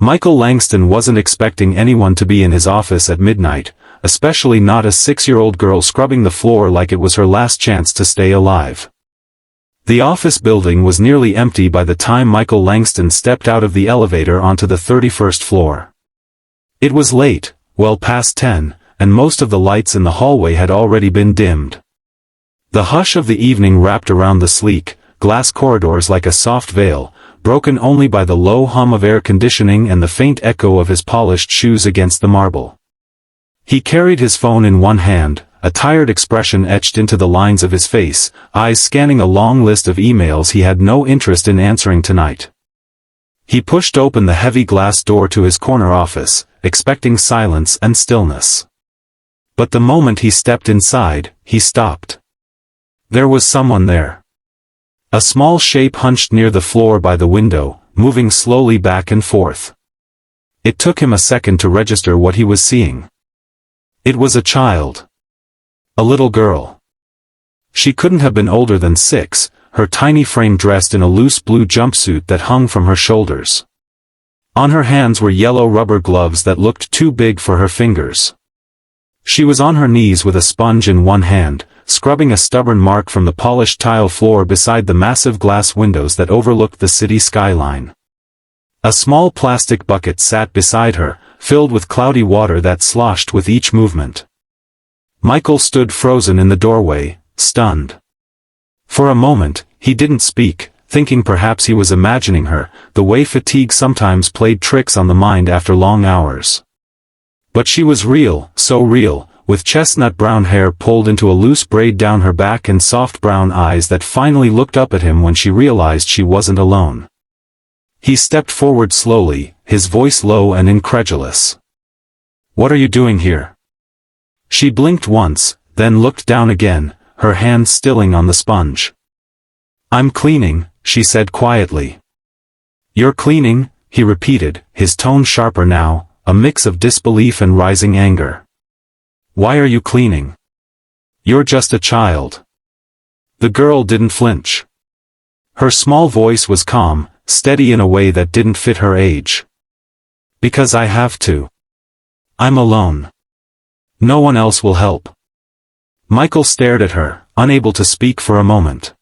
Michael Langston wasn't expecting anyone to be in his office at midnight, especially not a 6-year-old girl scrubbing the floor like it was her last chance to stay alive. The office building was nearly empty by the time Michael Langston stepped out of the elevator onto the 31st floor. It was late, well past 10, and most of the lights in the hallway had already been dimmed. The hush of the evening wrapped around the sleek, glass corridors like a soft veil, broken only by the low hum of air conditioning and the faint echo of his polished shoes against the marble. He carried his phone in one hand, a tired expression etched into the lines of his face, eyes scanning a long list of emails he had no interest in answering tonight. He pushed open the heavy glass door to his corner office, expecting silence and stillness. But the moment he stepped inside, he stopped. There was someone there. A small shape hunched near the floor by the window, moving slowly back and forth. It took him a second to register what he was seeing. It was a child. A little girl. She couldn't have been older than 6, her tiny frame dressed in a loose blue jumpsuit that hung from her shoulders. On her hands were yellow rubber gloves that looked too big for her fingers. She was on her knees with a sponge in one hand, scrubbing a stubborn mark from the polished tile floor beside the massive glass windows that overlooked the city skyline. A small plastic bucket sat beside her, filled with cloudy water that sloshed with each movement. Michael stood frozen in the doorway, stunned. For a moment, he didn't speak, thinking perhaps he was imagining her, the way fatigue sometimes played tricks on the mind after long hours. But she was real, so real, with chestnut brown hair pulled into a loose braid down her back and soft brown eyes that finally looked up at him when she realized she wasn't alone. He stepped forward slowly, his voice low and incredulous. "What are you doing here?" She blinked once, then looked down again, her hand stilling on the sponge. "I'm cleaning," she said quietly. "You're cleaning?" he repeated, his tone sharper now, a mix of disbelief and rising anger. "Why are you cleaning? You're just a child." The girl didn't flinch. Her small voice was calm, steady in a way that didn't fit her age. "Because I have to. I'm alone. No one else will help." Michael stared at her, unable to speak for a moment.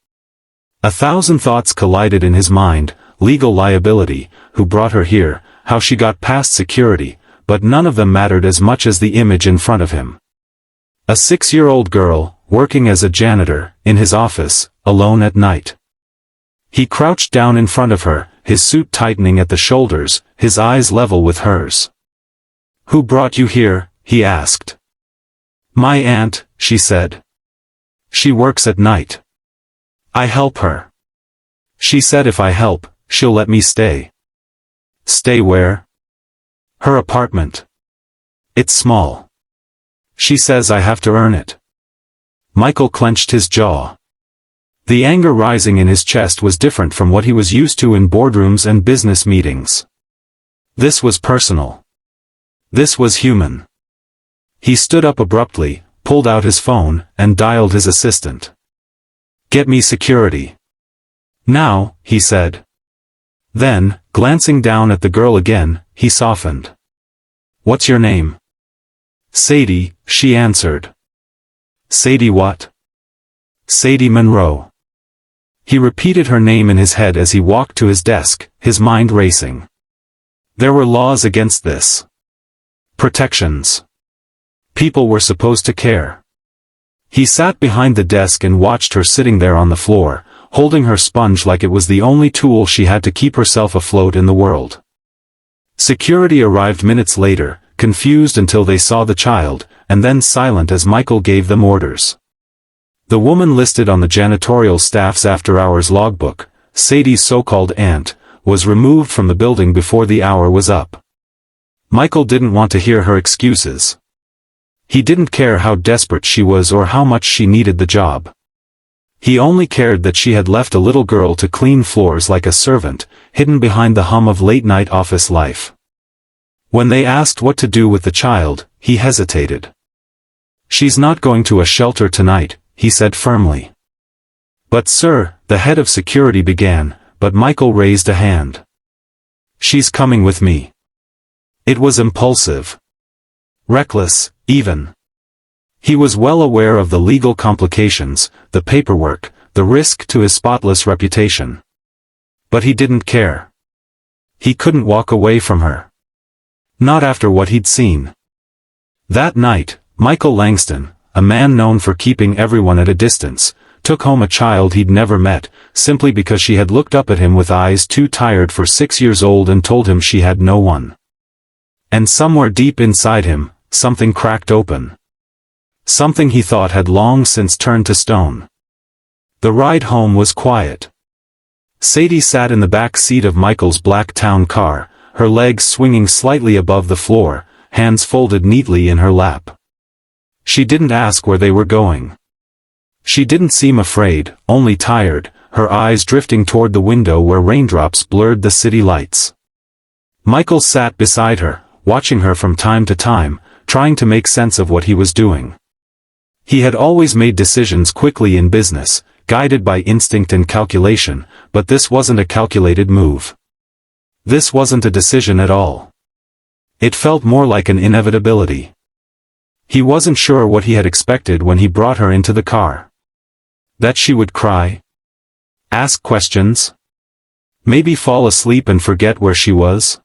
1,000 thoughts collided in his mind: legal liability, who brought her here, how she got past security, but none of them mattered as much as the image in front of him. A 6-year-old girl, working as a janitor, in his office, alone at night. He crouched down in front of her, his suit tightening at the shoulders, his eyes level with hers. "Who brought you here?" he asked. "My aunt," she said. "She works at night. I help her. She said if I help, she'll let me stay." "Stay where?" "Her apartment. It's small. She says I have to earn it." Michael clenched his jaw. The anger rising in his chest was different from what he was used to in boardrooms and business meetings. This was personal. This was human. He stood up abruptly, pulled out his phone, and dialed his assistant. "Get me security. Now," he said. Then, glancing down at the girl again, he softened. "What's your name?" "Sadie," she answered. "Sadie what?" "Sadie Monroe." He repeated her name in his head as he walked to his desk, his mind racing. There were laws against this. Protections. People were supposed to care. He sat behind the desk and watched her sitting there on the floor, holding her sponge like it was the only tool she had to keep herself afloat in the world. Security arrived minutes later, confused until they saw the child, and then silent as Michael gave them orders. The woman listed on the janitorial staff's after-hours logbook, Sadie's so-called aunt, was removed from the building before the hour was up. Michael didn't want to hear her excuses. He didn't care how desperate she was or how much she needed the job. He only cared that she had left a little girl to clean floors like a servant, hidden behind the hum of late-night office life. When they asked what to do with the child, he hesitated. "She's not going to a shelter tonight," he said firmly. "But sir," the head of security began, but Michael raised a hand. "She's coming with me." It was impulsive. Reckless, even. He was well aware of the legal complications, the paperwork, the risk to his spotless reputation. But he didn't care. He couldn't walk away from her. Not after what he'd seen. That night, Michael Langston, a man known for keeping everyone at a distance, took home a child he'd never met, simply because she had looked up at him with eyes too tired for 6 years old and told him she had no one. And somewhere deep inside him, something cracked open. Something he thought had long since turned to stone. The ride home was quiet. Sadie sat in the back seat of Michael's black town car, her legs swinging slightly above the floor, hands folded neatly in her lap. She didn't ask where they were going. She didn't seem afraid, only tired, her eyes drifting toward the window where raindrops blurred the city lights. Michael sat beside her, watching her from time to time, trying to make sense of what he was doing. He had always made decisions quickly in business, guided by instinct and calculation, but this wasn't a calculated move. This wasn't a decision at all. It felt more like an inevitability. He wasn't sure what he had expected when he brought her into the car. That she would cry? Ask questions? Maybe fall asleep and forget where she was?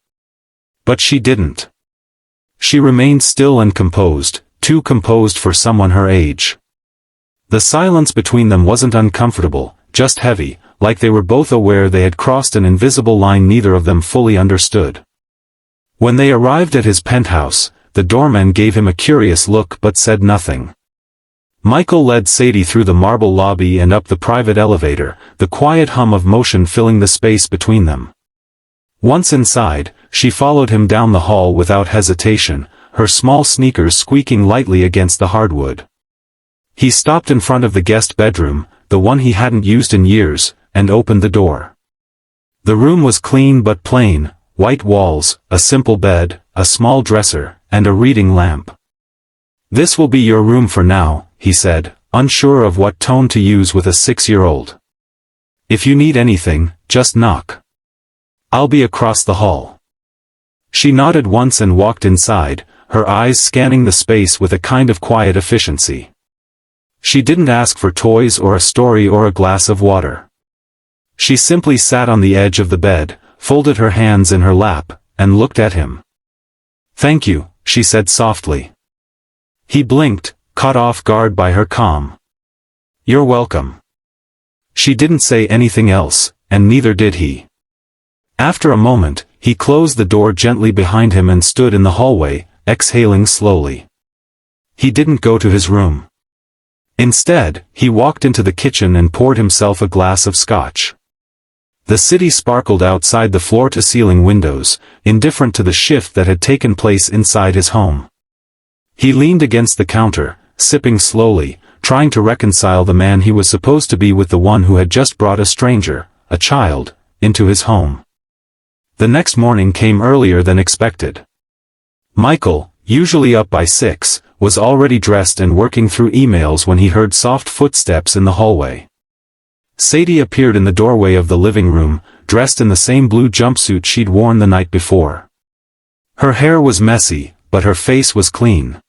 But she didn't. She remained still and composed, too composed for someone her age. The silence between them wasn't uncomfortable, just heavy, like they were both aware they had crossed an invisible line neither of them fully understood. When they arrived at his penthouse, the doorman gave him a curious look but said nothing. Michael led Sadie through the marble lobby and up the private elevator, the quiet hum of motion filling the space between them. Once inside, she followed him down the hall without hesitation, her small sneakers squeaking lightly against the hardwood. He stopped in front of the guest bedroom, the one he hadn't used in years, and opened the door. The room was clean but plain, white walls, a simple bed, a small dresser, and a reading lamp. "This will be your room for now," he said, unsure of what tone to use with a 6-year-old. "If you need anything, just knock. I'll be across the hall." She nodded once and walked inside, her eyes scanning the space with a kind of quiet efficiency. She didn't ask for toys or a story or a glass of water. She simply sat on the edge of the bed, folded her hands in her lap, and looked at him. "Thank you," she said softly. He blinked, caught off guard by her calm. "You're welcome." She didn't say anything else, and neither did he. After a moment, he closed the door gently behind him and stood in the hallway, exhaling slowly. He didn't go to his room. Instead, he walked into the kitchen and poured himself a glass of scotch. The city sparkled outside the floor-to-ceiling windows, indifferent to the shift that had taken place inside his home. He leaned against the counter, sipping slowly, trying to reconcile the man he was supposed to be with the one who had just brought a stranger, a child, into his home. The next morning came earlier than expected. Michael, usually up by 6, was already dressed and working through emails when he heard soft footsteps in the hallway. Sadie appeared in the doorway of the living room, dressed in the same blue jumpsuit she'd worn the night before. Her hair was messy, but her face was clean.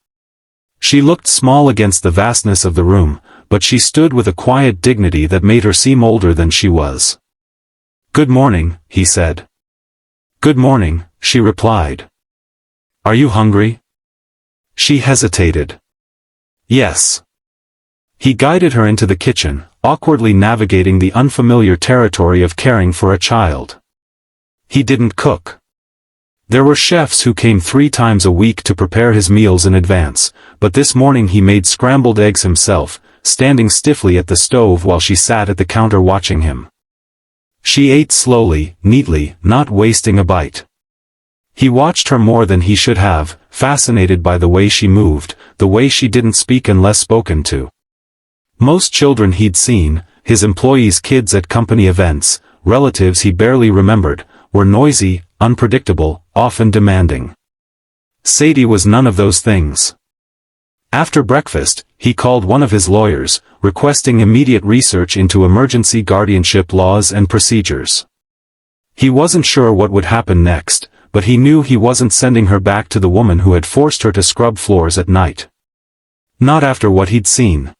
She looked small against the vastness of the room, but she stood with a quiet dignity that made her seem older than she was. "Good morning," he said. "Good morning," she replied. "Are you hungry?" She hesitated. "Yes." He guided her into the kitchen, awkwardly navigating the unfamiliar territory of caring for a child. He didn't cook. There were chefs who came 3 times a week to prepare his meals in advance, but this morning he made scrambled eggs himself, standing stiffly at the stove while she sat at the counter watching him. She ate slowly, neatly, not wasting a bite. He watched her more than he should have, fascinated by the way she moved, the way she didn't speak unless spoken to. Most children he'd seen, his employees' kids at company events, relatives he barely remembered, were noisy, unpredictable, often demanding. Sadie was none of those things. After breakfast, he called one of his lawyers, requesting immediate research into emergency guardianship laws and procedures. He wasn't sure what would happen next, but he knew he wasn't sending her back to the woman who had forced her to scrub floors at night. Not after what he'd seen.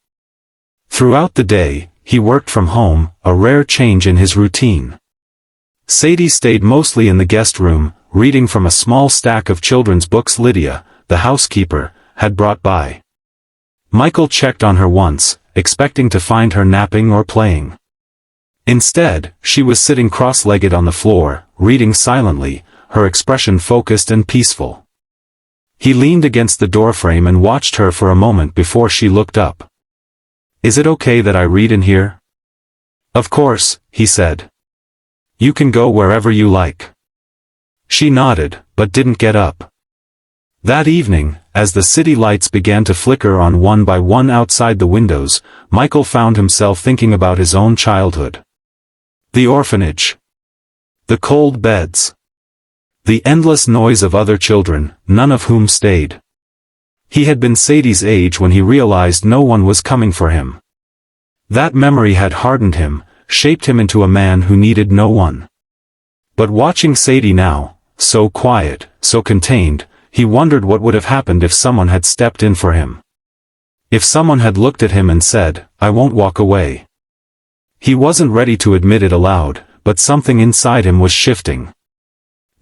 Throughout the day, he worked from home, a rare change in his routine. Sadie stayed mostly in the guest room, reading from a small stack of children's books Lydia, the housekeeper, had brought by. Michael checked on her once, expecting to find her napping or playing. Instead, she was sitting cross-legged on the floor, reading silently, her expression focused and peaceful. He leaned against the doorframe and watched her for a moment before she looked up. "Is it okay that I read in here?" "Of course," he said. "You can go wherever you like." She nodded, but didn't get up. That evening, as the city lights began to flicker on one by one outside the windows, Michael found himself thinking about his own childhood. The orphanage. The cold beds. The endless noise of other children, none of whom stayed. He had been Sadie's age when he realized no one was coming for him. That memory had hardened him, shaped him into a man who needed no one. But watching Sadie now, so quiet, so contained, he wondered what would have happened if someone had stepped in for him. If someone had looked at him and said, "I won't walk away." He wasn't ready to admit it aloud, but something inside him was shifting.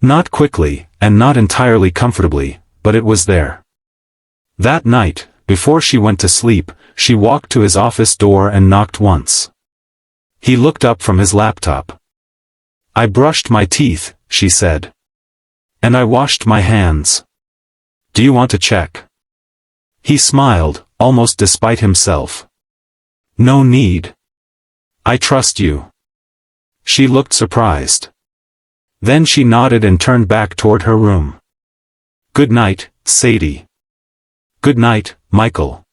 Not quickly, and not entirely comfortably, but it was there. That night, before she went to sleep, she walked to his office door and knocked once. He looked up from his laptop. "I brushed my teeth," she said. "And I washed my hands. Do you want to check?" He smiled, almost despite himself. "No need. I trust you." She looked surprised. Then she nodded and turned back toward her room. "Good night, Sadie." "Good night, Michael."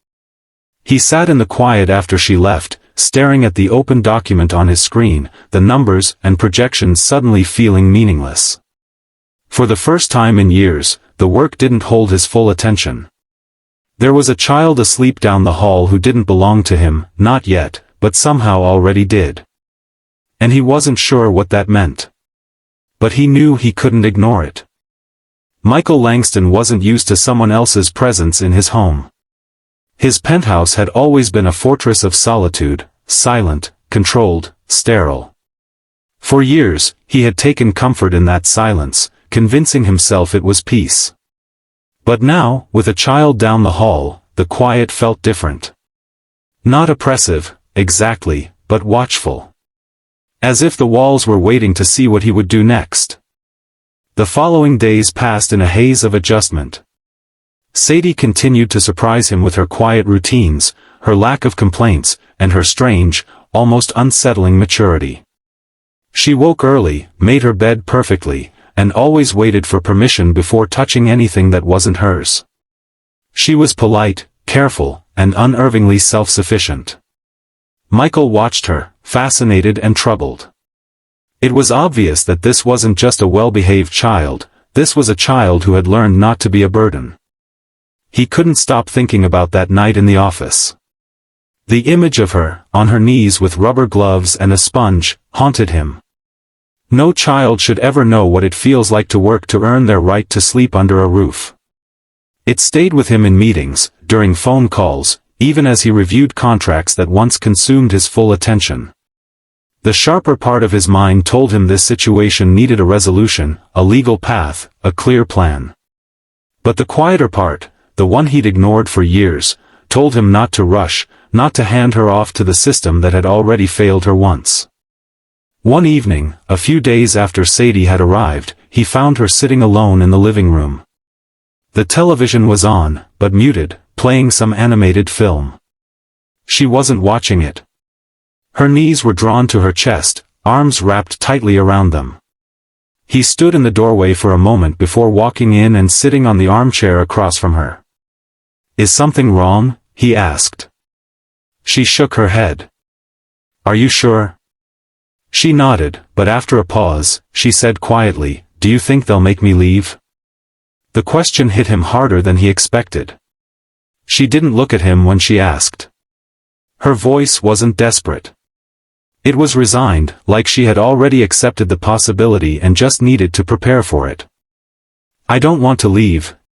He sat in the quiet after she left, staring at the open document on his screen, the numbers and projections suddenly feeling meaningless. For the first time in years, the work didn't hold his full attention. There was a child asleep down the hall who didn't belong to him, not yet, but somehow already did. And he wasn't sure what that meant. But he knew he couldn't ignore it. Michael Langston wasn't used to someone else's presence in his home. His penthouse had always been a fortress of solitude, silent, controlled, sterile. For years, he had taken comfort in that silence, convincing himself it was peace. But now, with a child down the hall, the quiet felt different. Not oppressive, exactly, but watchful. As if the walls were waiting to see what he would do next. The following days passed in a haze of adjustment. Sadie continued to surprise him with her quiet routines, her lack of complaints, and her strange, almost unsettling maturity. She woke early, made her bed perfectly, and always waited for permission before touching anything that wasn't hers. She was polite, careful, and unerringly self-sufficient. Michael watched her, fascinated and troubled. It was obvious that this wasn't just a well-behaved child, this was a child who had learned not to be a burden. He couldn't stop thinking about that night in the office. The image of her, on her knees with rubber gloves and a sponge, haunted him. No child should ever know what it feels like to work to earn their right to sleep under a roof. It stayed with him in meetings, during phone calls, even as he reviewed contracts that once consumed his full attention. The sharper part of his mind told him this situation needed a resolution, a legal path, a clear plan. But the quieter part, the one he'd ignored for years, told him not to rush, not to hand her off to the system that had already failed her once. One evening, a few days after Sadie had arrived, he found her sitting alone in the living room. The television was on, but muted, playing some animated film. She wasn't watching it. Her knees were drawn to her chest, arms wrapped tightly around them. He stood in the doorway for a moment before walking in and sitting on the armchair across from her. "Is something wrong?" he asked. She shook her head. "Are you sure?" She nodded, but after a pause, she said quietly, "Do you think they'll make me leave?" The question hit him harder than he expected. She didn't look at him when she asked. Her voice wasn't desperate. It was resigned, like she had already accepted the possibility and just needed to prepare for it. I don't want to leave,